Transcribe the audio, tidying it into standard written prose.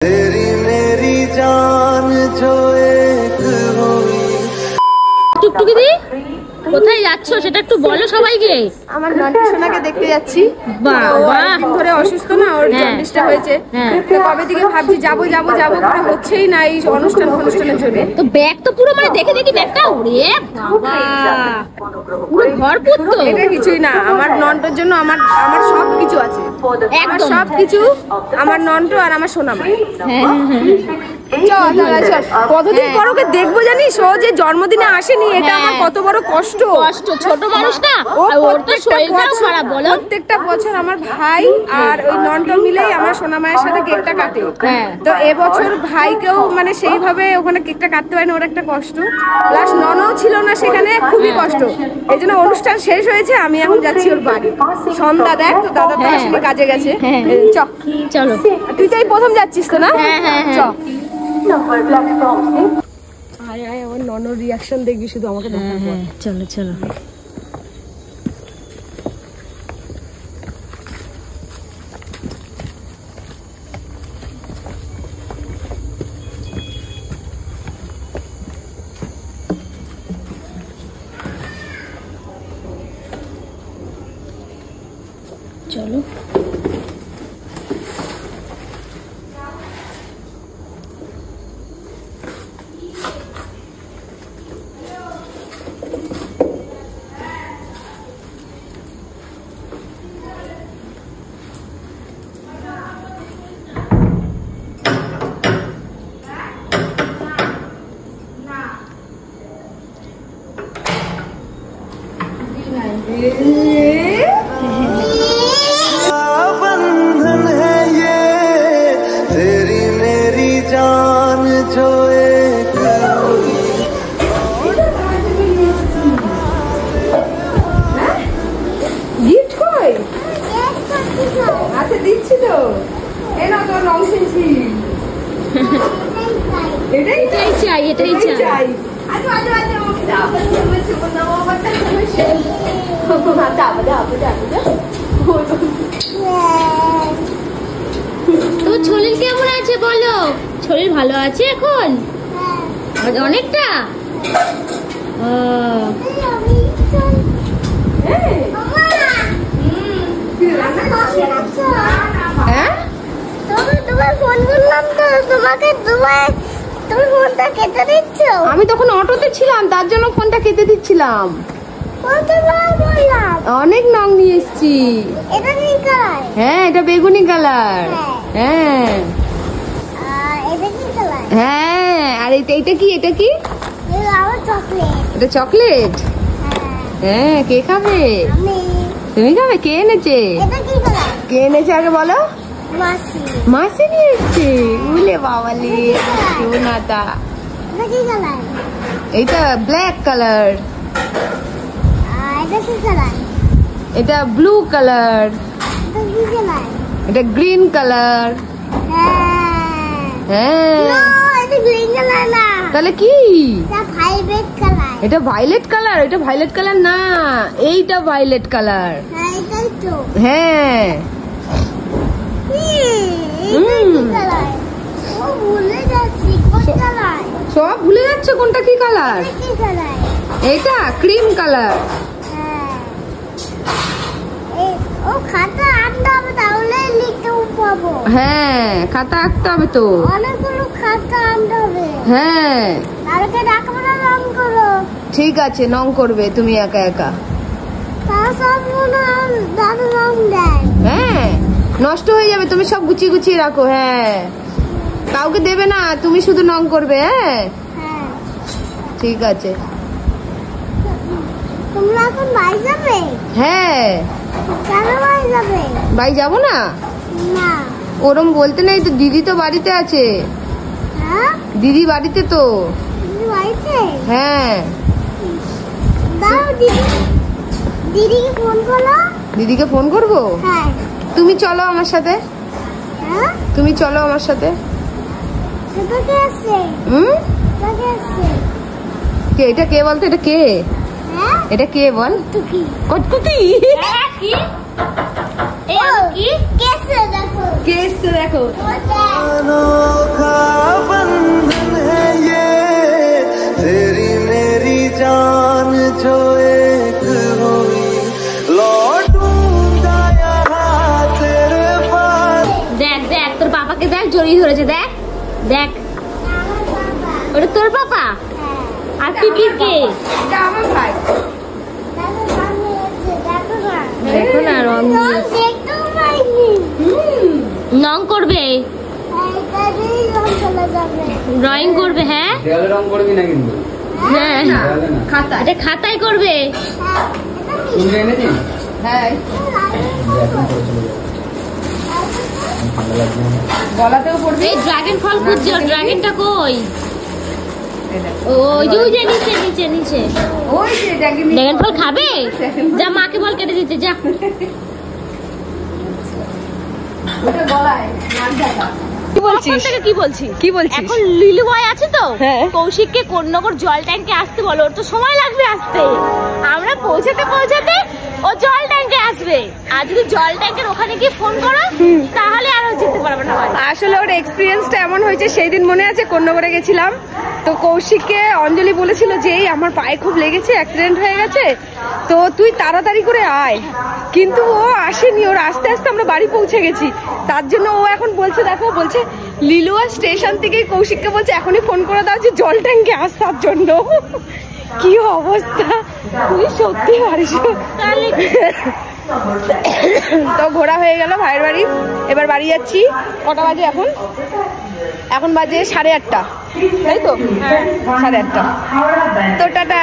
तेरी मेरी जान जो एक हुई। টুকটুকি দি কোথায় যাচ্ছো সেটা একটু বলো সবাইকে। আমার নন্টু সোনাকে দেখতে যাচ্ছি। বাবা দিন ধরে অসুস্থ না, ওর জন্ডিসটা হয়েছে। তো কবে থেকে ভাবছি যাবো যাবো যাবো করে হচ্ছেই না এই অনুষ্ঠানের জন্য। তো ব্যাগ তো পুরো মানে দেখে দেখি ব্যাগটা ওরে বাবা পুরো ভরপুর তো। এটা কিছুই না, আমার নন্টুর জন্য আমার সব কিছু আছে। আমার সব কিছু আমার নন্টু আর আমার সোনামাই। কতদিন পর ওকে দেখবো জানিস, ও যে জন্মদিনে আসেনি এটা আমার কত বড় কষ্ট। ছোট মানুষ না, ওর তো শরীরটাও খারাপ বলো। প্রত্যেকটা বছর আমার ভাই আর ওই নন্টু মিলেই আমার সোনামায়ের সাথে কেকটা কাটে। তো এবছর ভাইকেও মানে সেইভাবে ওখানে কেকটা কাটতে পারেনি, ওর একটা কষ্ট। প্লাস ননও ছিল না সেখানে, খুবই কষ্ট। এই জন্য অনুষ্ঠান শেষ হয়েছে, আমি এখন যাচ্ছি ওর বাড়ি। সন্ধ্যা দেখ তো, দাদা তো আসেনি, কাজে গেছে। চলো তুই তো এই প্রথম যাচ্ছিস তো না? চ আয় আয়, আমার ননর রিয়াকশন দেখবি শুধু আমাকে দেখার পর। চলো চলো চলো बंधन है ये तेरी मेरी जान जो एक हुई। গিফট কই? আচ্ছা দিচ্ছি তো। এ না তোর রং পেন্সিল। এটাই চাই এটাই চাই। তো শরীর কেমন আছে বলো? শরীর ভালো আছে এখন অনেকটা? আমি তখন অটোতে ছিলাম, তার জন্য ফোনটা কেটে দিচ্ছিলাম। অনেক নং নিয়ে এসছি। হ্যাঁ এটা বেগুনি কালার। হ্যাঁ হ্যাঁ, আর এটা কি? এটা কি? এটা চকলেট। হ্যাঁ কে খাবে? তুমি খাবে? কে এনেছে? কে এনেছে আগে বলো। মাসি নিয়ে এসছে। উলে বাবালে সোনাটা। এইটা ব্ল্যাক কালার। এটা ব্লু কালার। এটা গ্রিন কালার। হ্যাঁ তাহলে কি? এটা ভাইলেট কালার। এটা ভাইলেট কালার না, এইটা ভাইলেট কালার। হ্যাঁ সব ভুলে যাচ্ছে কোনটা কি কালার। এটা ক্রিম কালার। হ্যাঁ খাতা আঁকতে হবে তো। হ্যাঁ ঠিক আছে, নং করবে তুমি একা একা। হ্যাঁ নষ্ট হয়ে যাবে, তুমি সব গুছিয়ে গুছিয়ে রাখো। হ্যাঁ কাউকে দেবে না, তুমি শুধু নং করবে। হ্যাঁ ঠিক আছে। তোমরা এখন বাড়ি যাবে? হ্যাঁ কেন বাড়ি যাবে? বাড়ি যাবো না? না ওরম বলতে নেই তো, দিদি তো বাড়িতে আছে। হ্যাঁ দিদি বাড়িতে তো। বাড়িতে? হ্যাঁ দাও দিদিকে ফোন করো। দিদিকে ফোন করবো? হ্যাঁ তুমি চলো আমার সাথে। হ্যাঁ তুমি চলো আমার সাথে। সেটা কে আছে? কে আছে? কে? এটা কে বলতো? এটা কে? হ্যাঁ এটা কে বল? টুকি। কটকুটি। কি কি कैसे देखो কেস তো দেখো। अनोखा बंधन है ये तेरी मेरी जान जो एक हुई लौटूंगा यहाँ तेरे पास। দেখ দেখ তোর পাপাকে দেখ জড়িয়ে ধরেছে, দেখ দেখ ওটা তোর পাপা আর পিপির কে? এটা আমার ভাই। देखो सामने ऐसे देखो ना দেখো না রং तो देखो पाएंगे রং করবে, ऐसे ही हम चला जावे ড্রয়িং করবে। হ্যাঁ দেয়ালে রং করবি না কিন্তু, হ্যাঁ দেয়ালে না। খাতা। এটা খাতায় করবে। তুমি এনেছিস? হ্যাঁ এখন করে চলে যাবে। ঠান্ডা লাগছে না? গলাতেও পড়বে। এই ড্রাগন ফল খুঁজছো, ড্রাগনটা কই? ওই যে ওই যে নিচে নিচে নিচে। ওই যে দেখি ড্রাগন ফল খাবে? যা মাকে বল কেটে দিতে যা। ওটা গলায় মানজাটা। কি বলছিস? কখন থেকে কি বলছি? কি বলছিস? এখন লিলু বয় আছে তো, হ্যাঁ। কৌশিককে কোন্নগর জল ট্যাঙ্কে আসতে বলো, ওর তো সময় লাগবে আসতে। আমরা পৌঁছাতে পৌঁছাতে ও জল ট্যাঙ্কে আসবে। আর যদি জল ট্যাঙ্কের ওখানে গিয়ে ফোন করো তাহলে আর ও যেতে পারবে না বাড়ি। আসলে ওর এক্সপিরিয়েন্সটা এমন হয়েছে, সেই দিন মনে আছে কোন্নগরে গেছিলাম তো কৌশিককে অঞ্জলি বলেছিল যে এই আমার পায়ে খুব লেগেছে, অ্যাক্সিডেন্ট হয়ে গেছে, তো তুই তাড়াতাড়ি করে আয়, কিন্তু ও আসেনি। ওর আস্তে আস্তে আমরা বাড়ি পৌঁছে গেছি। তার জন্য ও এখন বলছে, দেখো বলছে লিলুয়া স্টেশন থেকেই কৌশিককে বলছে এখনই ফোন করে দাও যে জল ট্যাঙ্কে আসার জন্য। কি অবস্থা, তুই সত্যি পারিস। তো ঘোরা হয়ে গেল ভাইয়ের বাড়ি, এবার বাড়ি যাচ্ছি। কটা বাজে এখন? এখন বাজে 8:30, তাই তো? 8:30। তো টাটা।